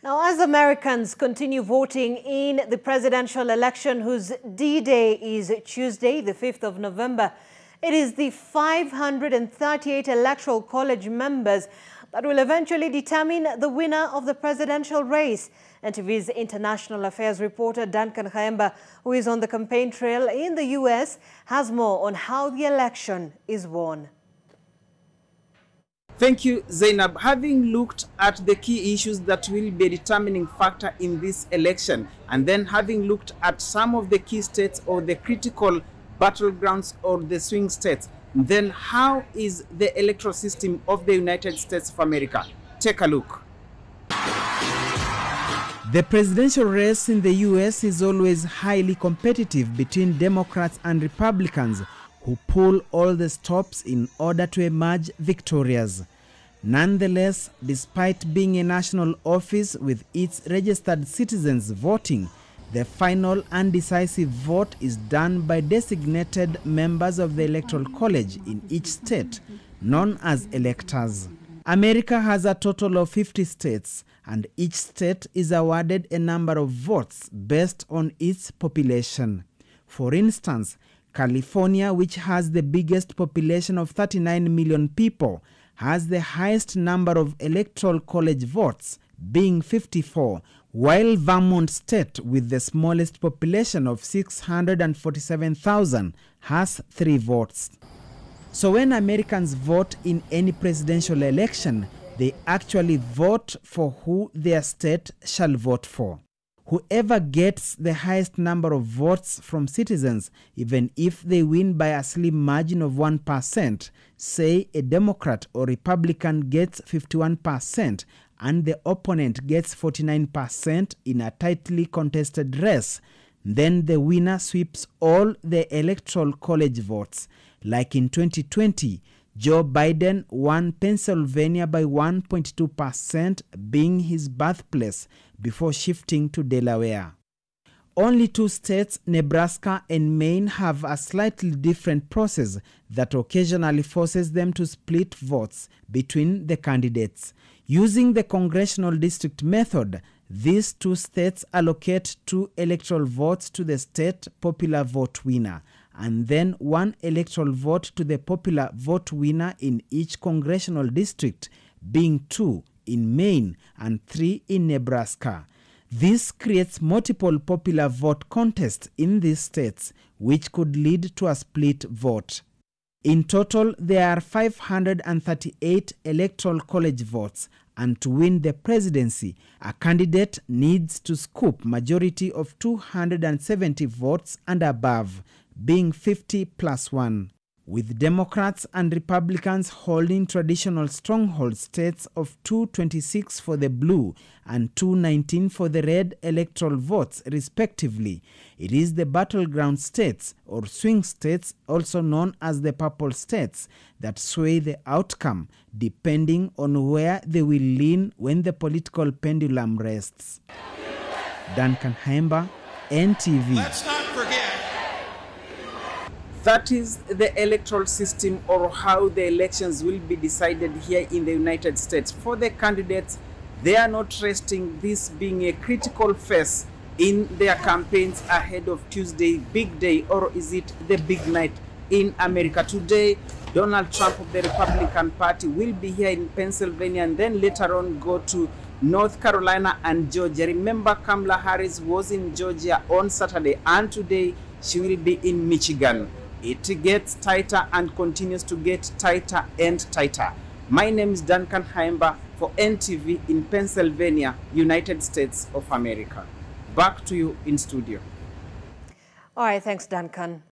Now, as Americans continue voting in the presidential election, whose D-Day is Tuesday, the 5th of November, it is the 538 Electoral College members that will eventually determine the winner of the presidential race. NTV's international affairs reporter Duncan Khaemba, who is on the campaign trail in the U.S., has more on how the election is won. Thank you, Zainab. Having looked at the key issues that will be a determining factor in this election, and then having looked at some of the key states or the critical battlegrounds or the swing states, then how is the electoral system of the United States of America? Take a look. The presidential race in the U.S. is always highly competitive between Democrats and Republicans, who pull all the stops in order to emerge victorious. Nonetheless, despite being a national office with its registered citizens voting, the final and decisive vote is done by designated members of the Electoral College in each state, known as electors. America has a total of 50 states, and each state is awarded a number of votes based on its population. For instance, California, which has the biggest population of 39 million people, has the highest number of Electoral College votes, being 54, while Vermont State, with the smallest population of 647,000, has 3 votes. So when Americans vote in any presidential election, they actually vote for who their state shall vote for. Whoever gets the highest number of votes from citizens, even if they win by a slim margin of 1%, say a Democrat or Republican gets 51% and the opponent gets 49% in a tightly contested race, then the winner sweeps all the Electoral College votes. Like in 2020, Joe Biden won Pennsylvania by 1.2%, being his birthplace, before shifting to Delaware. Only 2 states, Nebraska and Maine, have a slightly different process that occasionally forces them to split votes between the candidates. Using the congressional district method, these 2 states allocate 2 electoral votes to the state popular vote winner, and then 1 electoral vote to the popular vote winner in each congressional district, being 2 in Maine and 3 in Nebraska. This creates multiple popular vote contests in these states, which could lead to a split vote. In total, there are 538 Electoral College votes, and to win the presidency, a candidate needs to scoop majority of 270 votes and above, being 50 plus 1. With Democrats and Republicans holding traditional stronghold states of 226 for the blue and 219 for the red electoral votes, respectively, it is the battleground states or swing states, also known as the purple states, that sway the outcome, depending on where they will lean when the political pendulum rests. Duncan Khaemba, NTV. Let's not forget. That is the electoral system, or how the elections will be decided here in the United States. For the candidates, they are not resting, this being a critical phase in their campaigns ahead of Tuesday, big day, or is it the big night in America? Today, Donald Trump of the Republican Party will be here in Pennsylvania and then later on go to North Carolina and Georgia. Remember, Kamala Harris was in Georgia on Saturday, and today she will be in Michigan. It gets tighter and continues to get tighter and tighter. My name is Duncan Khaemba for NTV in Pennsylvania, United States of America. Back to you in studio. All right, thanks, Duncan.